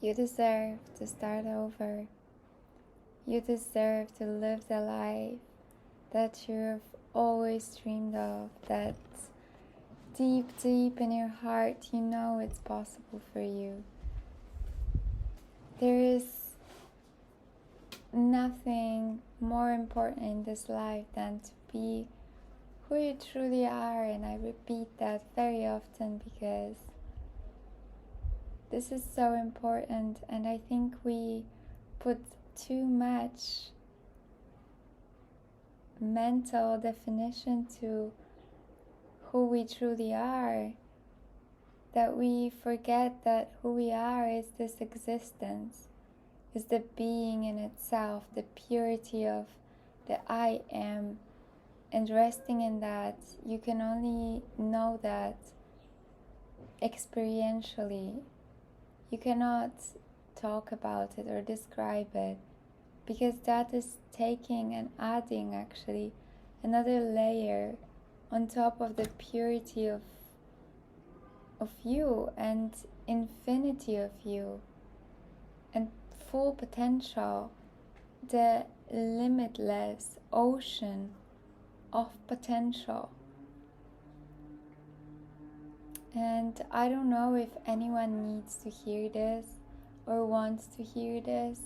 You deserve to start over. You deserve to live the life that you've always dreamed of, that deep, deep in your heart you know it's possible for you. There is nothing more important in this life than to be who you truly are, and I repeat that very often because this is so important, and I think we put too much mental definition to who we truly are, that we forget that who we are is this existence, is the being in itself, the purity of the I am, and resting in that, you can only know that experientially. You cannot talk about it or describe it, because that is taking and adding actually another layer on top of the purity of you and infinity of you and full potential, the limitless ocean of potential. And I don't know if anyone needs to hear this or wants to hear this,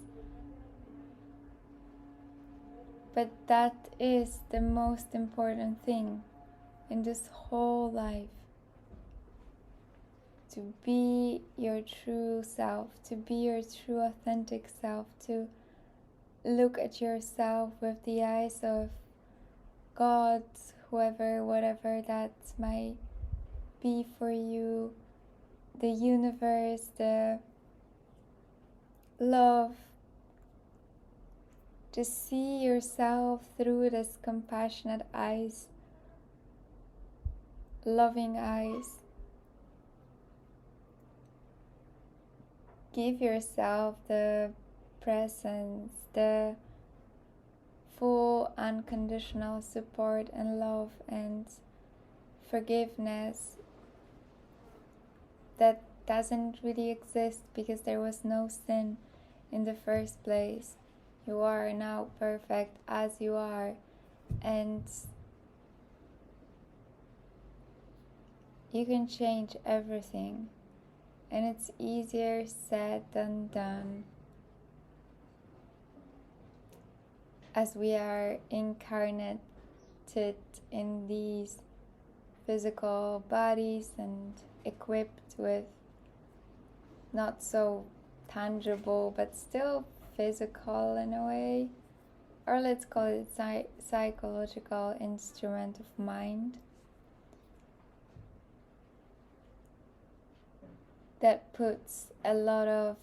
but that is the most important thing in this whole life. To be your true self, to be your true authentic self, to look at yourself with the eyes of God, whoever, whatever that might be for you, the universe, the love. Just see yourself through this compassionate eyes, loving eyes. Give yourself the presence, the full unconditional support and love and forgiveness that doesn't really exist because there was no sin in the first place. You are now perfect as you are, and you can change everything, and it's easier said than done, as we are incarnated in these physical bodies and equipped with not so tangible but still physical in a way, or let's call it psychological instrument of mind that puts a lot of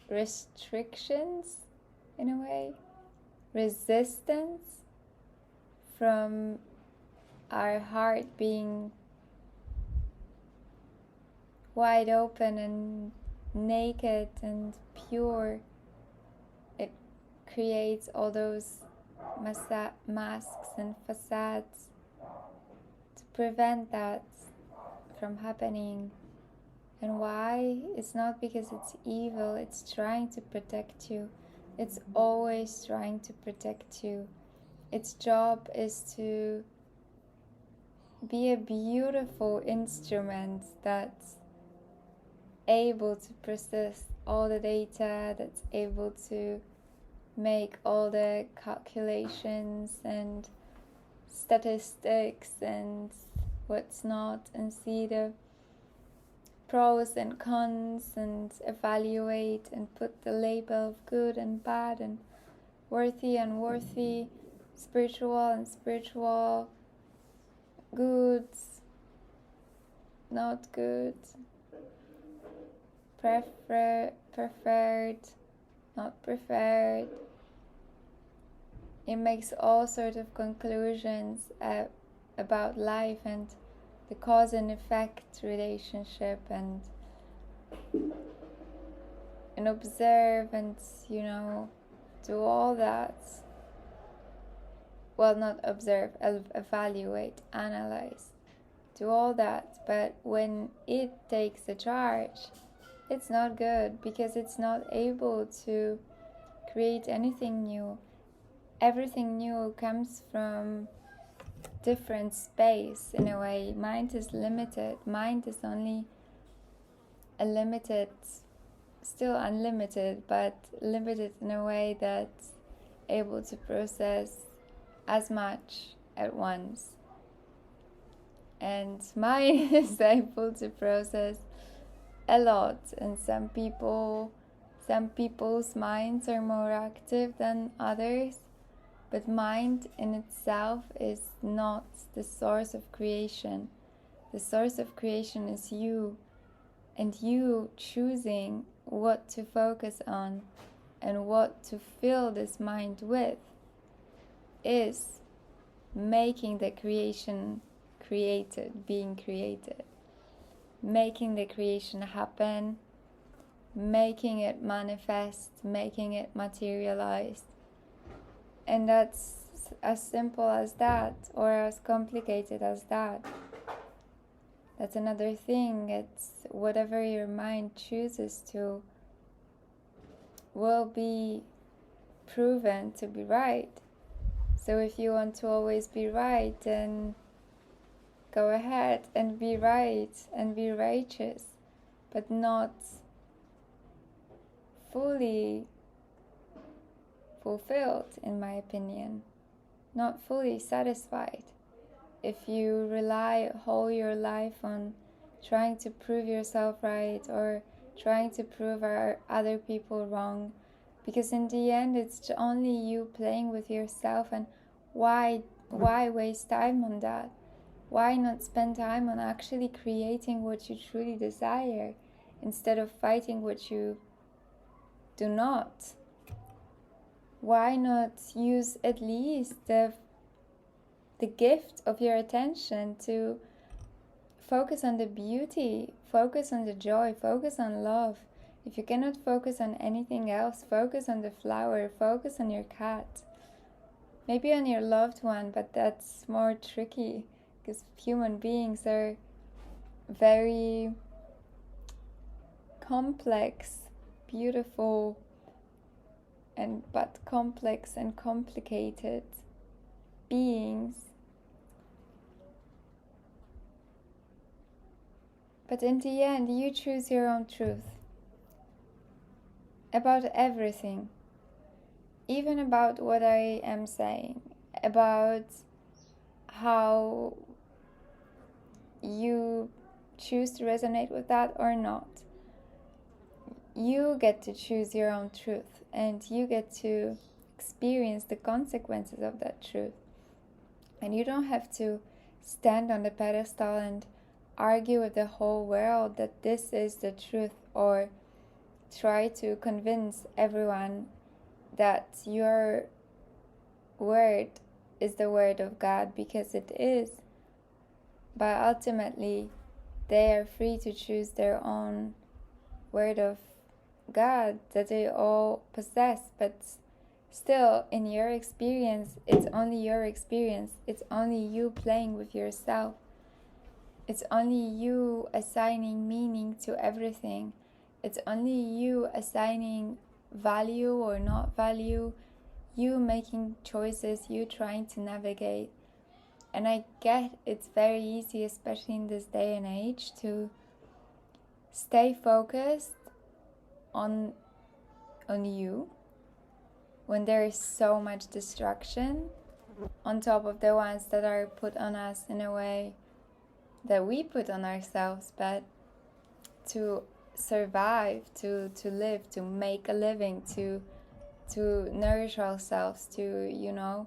restrictions in a way, resistance from our heart being wide open and naked and pure. It creates all those masks and facades to prevent that from happening. And why? It's not because it's evil, it's trying to protect you. It's always trying to protect you. Its job is to be a beautiful instrument that's able to process all the data, that's able to make all the calculations and statistics and what's not, and see the pros and cons and evaluate and put the label of good and bad and worthy and unworthy, spiritual and spiritual, good, not good, preferred, not preferred. It makes all sorts of conclusions about life and the cause and effect relationship, and observe and do all that. Well, not observe, evaluate, analyze do all that. But when it takes a charge, it's not good, because it's not able to create anything new. Everything new comes from different space in a way. Mind is limited. Mind is only a limited, still unlimited, but limited in a way that's able to process as much at once. And mind is able to process a lot, and some people's minds are more active than others, but mind in itself is not the source of creation. The source of creation is you, and you choosing what to focus on and what to fill this mind with is making the creation being created, making the creation happen, making it manifest, making it materialize. And that's as simple as that, or as complicated as that. That's another thing. It's whatever your mind chooses to will be proven to be right. So if you want to always be right, then go ahead and be right and be righteous, but not fully fulfilled, in my opinion, not fully satisfied. If you rely whole your life on trying to prove yourself right, or trying to prove other people wrong, because in the end it's only you playing with yourself, and why waste time on that? Why not spend time on actually creating what you truly desire, instead of fighting what you do not? Why not use at least the gift of your attention to focus on the beauty, focus on the joy, focus on love? If you cannot focus on anything else, focus on the flower, focus on your cat, maybe on your loved one, but that's more tricky, because human beings are very complex, beautiful, but complex and complicated beings. But in the end, you choose your own truth about everything, even about what I am saying, about how you choose to resonate with that or not. You get to choose your own truth, and you get to experience the consequences of that truth. And you don't have to stand on the pedestal and argue with the whole world that this is the truth, or try to convince everyone that your word is the word of God, because it is. But ultimately, they are free to choose their own word of God that they all possess. But still, in your experience, it's only your experience. It's only you playing with yourself. It's only you assigning meaning to everything. It's only you assigning value or not value, you making choices, you trying to navigate. And I get it's very easy, especially in this day and age, to stay focused on you when there is so much distraction on top of the ones that are put on us in a way that we put on ourselves. But to survive, to live, to make a living, to nourish ourselves, to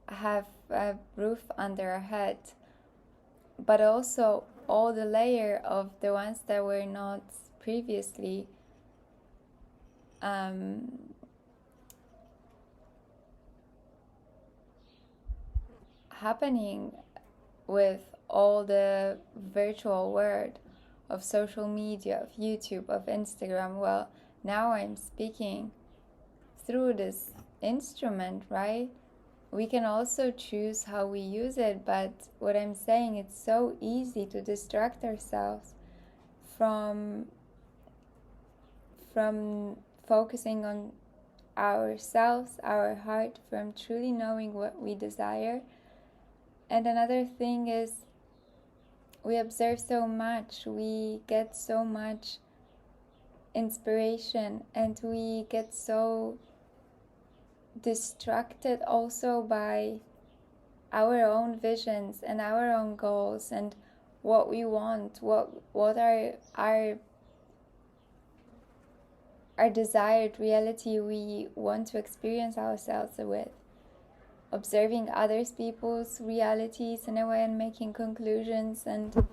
have a roof under our head, but also all the layer of the ones that were not previously happening with all the virtual world of social media, of YouTube, of Instagram. Well, now I'm speaking through this instrument, right? we can also choose how we use it, but what I'm saying, it's so easy to distract ourselves from focusing on ourselves, our heart, from truly knowing what we desire. And another thing is, we observe so much, we get so much inspiration, and we get so distracted also by our own visions and our own goals and what we want, what are our desired reality we want to experience ourselves with. Observing others people's realities in a way and making conclusions and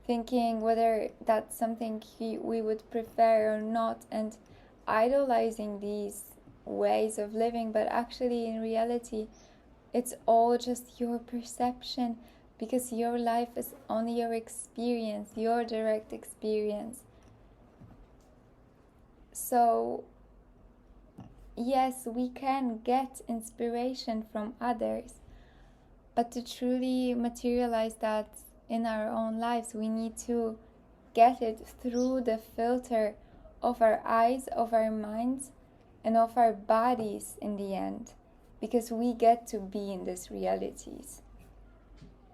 thinking whether that's something we would prefer or not, and idolizing these ways of living. But actually, in reality, it's all just your perception, because your life is only your experience, your direct experience. So yes, we can get inspiration from others, but to truly materialize that in our own lives, we need to get it through the filter of our eyes, of our minds, and of our bodies in the end, because we get to be in these realities.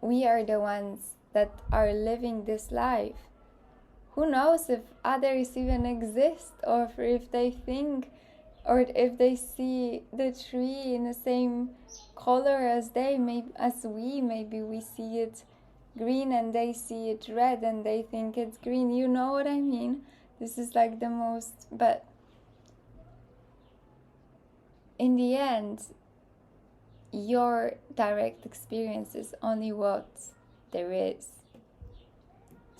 We are the ones that are living this life. Who knows if others even exist, or if they think, or if they see the tree in the same color as maybe we see it green and they see it red and they think it's green. You know what I mean? This is like the most, but in the end, your direct experience is only what there is.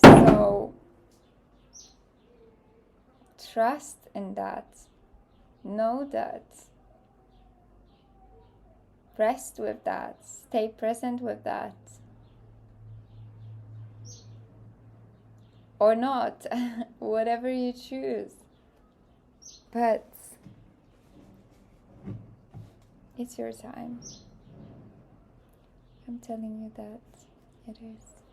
So trust in that. Know that. Rest with that. Stay present with that. Or not. Whatever you choose. But it's your time. I'm telling you that it is.